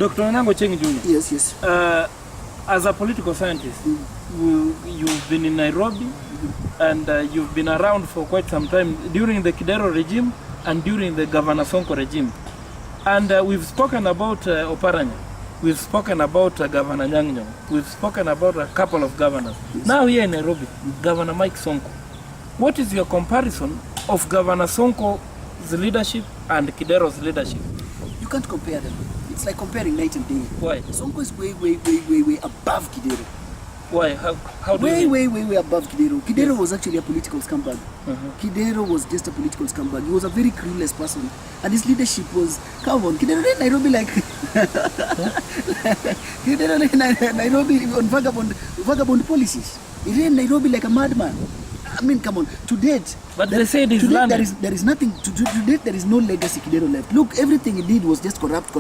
Dr. Onyango Cheng Jr. Yes. As a political scientist, you've been in Nairobi, and you've been around for quite some time during the Kidero regime and during the Governor Sonko regime. And we've spoken about Oparanya. We've spoken about Governor Nyang'nyong. We've spoken about a couple of governors. Yes. Now here in Nairobi, Governor Mike Sonko. What is your comparison of Governor Sonko's leadership and Kidero's leadership? You can't compare them. It's like comparing night and day. Why? Sonko is way above Kidero. Why? How do you mean? Way above Kidero. Kidero was actually a political scumbag. Kidero was just a political scumbag. He was a very clueless person. And his leadership was, come on, Kidero in Nairobi like... Kidero in Nairobi on vagabond policies. He ran Nairobi like a madman. I mean, come on, to date... But they say there is nothing, to date there is no legacy Kidero left. Look, everything he did was just corrupt.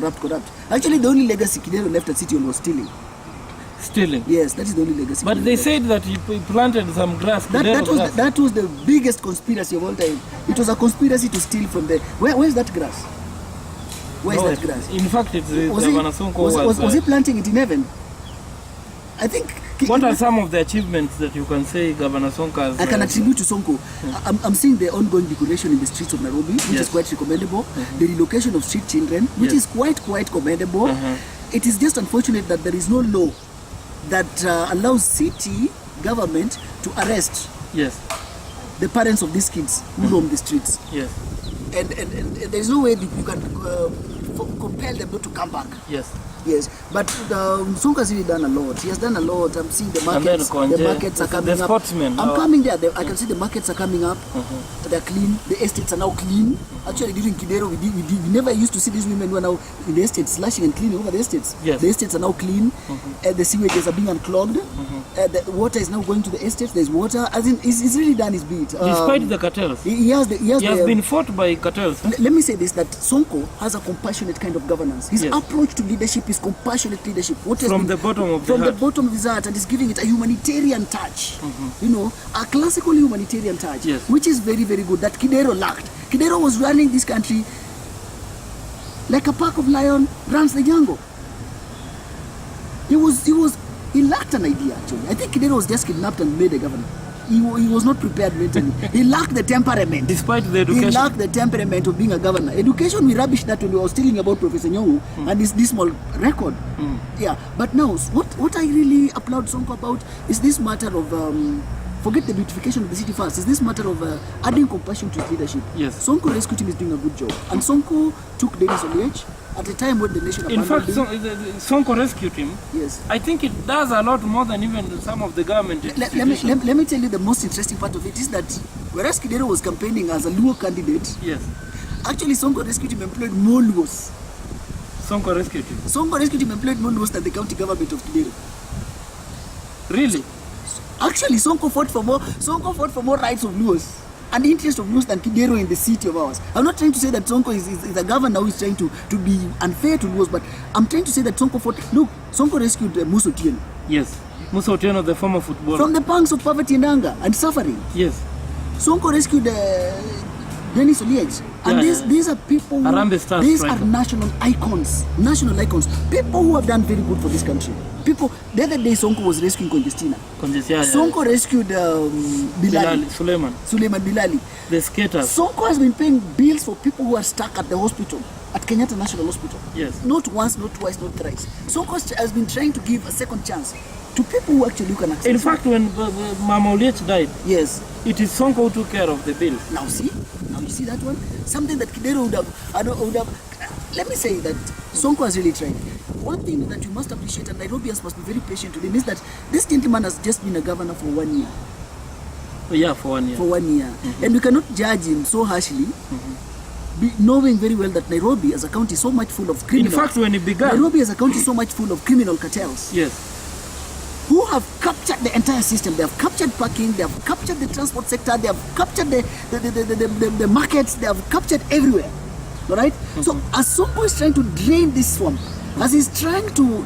Actually, the only legacy Kidero left at City Hall was stealing. Stealing? Yes, that is the only legacy. But they said that he planted some grass. That was the biggest conspiracy of all time. It was a conspiracy to steal from the... Where's that grass? Where's that grass? In fact, it's Governor Sonko was he planting it in heaven? I think... What are some of the achievements that you can say Governor Sonko has... I can attribute to Sonko. I'm seeing the ongoing decoration in the streets of Nairobi, which is quite recommendable. The relocation of street children, which is quite commendable. It is just unfortunate that there is no law that allows city government to arrest the parents of these kids who roam the streets. Yes. And there is no way you can compel them not to come back. Yes, but Sonko has really done a lot. He has done a lot. I'm seeing the markets. The markets are coming up. I'm coming there. I can see the markets are coming up. They're clean. The estates are now clean. Actually, during Kidero, we never used to see these women who are now in the estates slashing and cleaning over the estates. The estates are now clean. The sewages are being unclogged. The water is now going to the estates. There's water. As in, he's really done his bit. Despite the cartels. He has been fought by cartels. Let me say this: that Sonko has a compassionate kind of governance. His approach to leadership is compassionate leadership. From the bottom of his heart, and is giving it a humanitarian touch. You know, a classical humanitarian touch, which is very good. That Kidero lacked. Kidero was running this country like a pack of lion runs the jungle. He lacked an idea actually. I think Kidero was just kidnapped and made a governor. He was not prepared mentally. He lacked the temperament. Despite the education. He lacked the temperament of being a governor. Education, we rubbish that when we were telling about Professor Nyong'o and his dismal record. Yeah, but now, what I really applaud Sonko about is this matter of, forget the beautification of the city first, is this matter of adding compassion to his leadership. Sonko Rescue Team is doing a good job. And Sonko took Dennis Oliech at a time when the nation abandoned him. In fact, Sonko Rescue Team, I think it does a lot more than even some of the government institutions. Let me tell you the most interesting part of it is that whereas Kidero was campaigning as a Luo candidate, actually Sonko Rescue Team employed more Luos. Sonko Rescue Team? Sonko Rescue Team employed more Luos than the county government of Kidero. Really? Actually, Sonko fought for more rights of Luos and the interest of Luos than Kidero in the city of ours. I'm not trying to say that Sonko is a governor who is trying to be unfair to Luos, but I'm trying to say that Sonko fought. Look, Sonko rescued Musa Otieno. Yes, Musa Otieno, the former footballer. From the pangs of poverty and hunger and suffering. Yes. Sonko rescued Dennis Oliech. And these are people these are national icons. People who have done very good for this country. The other day Sonko was rescuing Conjestina. Sonko rescued Suleiman Bilali. The skaters. Sonko has been paying bills for people who are stuck at the hospital, at Kenyatta National Hospital. Not once, not twice, not thrice. Sonko has been trying to give a second chance to people who actually can access. In fact, when Mama Oliech died, it is Sonko who took care of the bill. Now you see that one? Something that Kidero would have. Let me say that Sonko has really tried. One thing that you must appreciate, and Nairobians must be very patient with him, is that this gentleman has just been a governor for 1 year. For 1 year. For 1 year. And we cannot judge him so harshly, knowing very well that Nairobi as a county is so much full of criminals. In fact, when he began... Nairobi as a county is so much full of criminal cartels. Who have captured the entire system. They have captured parking, they have captured the transport sector, they have captured the markets, they have captured everywhere. Alright? So as Sonko is trying to drain this swamp, as he's trying to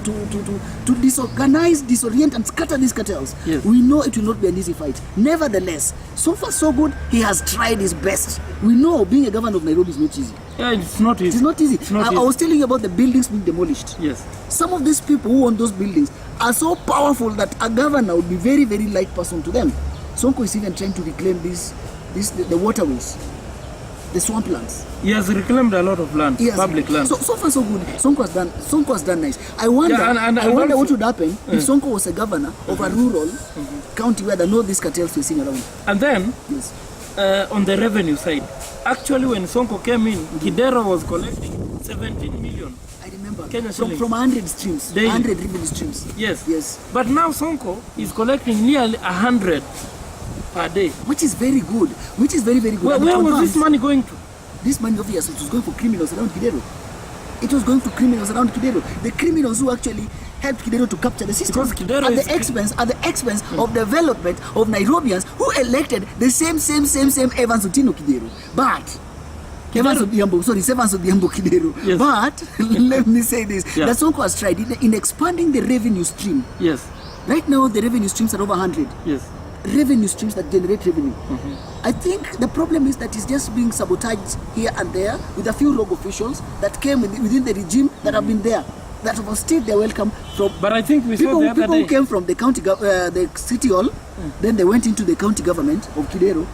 disorganize, disorient and scatter these cartels, we know it will not be an easy fight. Nevertheless, so far so good, he has tried his best. We know being a governor of Nairobi is not easy. Yeah, it's not easy. It's not easy. I was telling you about the buildings being demolished. Yes. Some of these people who own those buildings are so powerful that a governor would be very, very light person to them. Sonko is even trying to reclaim the waterways, the swamplands. He has reclaimed a lot of land, public land. So far so good. Sonko has done nice. I wonder, I wonder what would happen if Sonko was a governor of a rural county where there are no these cartels facing around. And then, on the revenue side, actually when Sonko came in, Kidero was collecting 17 million. I remember. Kenya from 100 streams, daily. 100 revenue streams. Yes. But now Sonko is collecting nearly 100 per day. Which is very good. Where was this money going to? This money obviously was going for criminals around Kidero. It was going to criminals around Kidero. The criminals who actually helped Kidero to capture the system at the expense of development of Nairobians who elected the same Evans Otieno Kidero. But Evans Odhiambo Kidero. Yes. But let me say this: that Sonko has tried in expanding the revenue stream. Yes. Right now the revenue streams are over 100. Yes. Revenue streams that generate revenue. I think the problem is that it's just being sabotaged here and there with a few rogue officials that came within the regime that have been there, that have stayed their welcome from. But I think we saw the other people day. Who came from the county, the city hall, then they went into the county government of Kidero.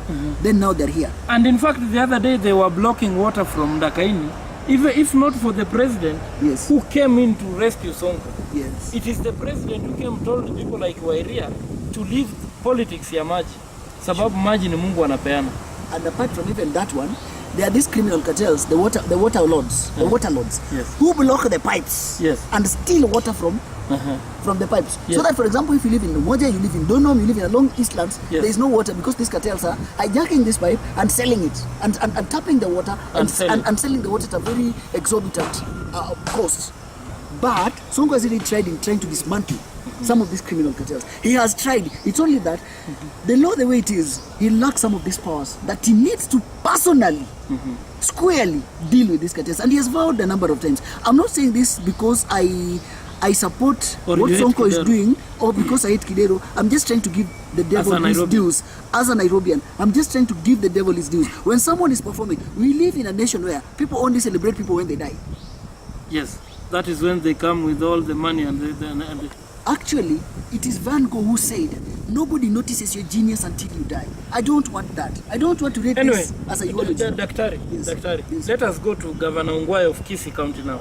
Then now they're here. And in fact, the other day they were blocking water from Dakaini. If not for the president who came in to rescue Sonko. Yes. It is the president who came told people like Wairia to leave politics ya maji. Sababu maji ni Mungu anapeana. And apart from even that one, there are these criminal cartels, the water lords, who block the pipes and steal water from the pipes. So that, for example, if you live in Umoja, you live in Donom, you live in along Eastlands, there is no water because these cartels are hijacking this pipe and selling it and tapping the water and selling the water at a very exorbitant cost. But Sonko has really tried in trying to dismantle some of these criminal cartels. He has tried. It's only that the law, the way it is, he lacks some of these powers that he needs to personally, squarely deal with these cartels. And he has vowed a number of times. I'm not saying this because I support what Sonko is doing or because I hate Kidero. I'm just trying to give the devil his dues. As a Nairobian, I'm just trying to give the devil his dues. When someone is performing, we live in a nation where people only celebrate people when they die. Yes, that is when they come with all the money and Actually, it is Van Gogh who said, nobody notices your genius until you die. I don't want that. I don't want to read this as a eulogy. Daktari, let us go to Governor Ongwae of Kisii County now.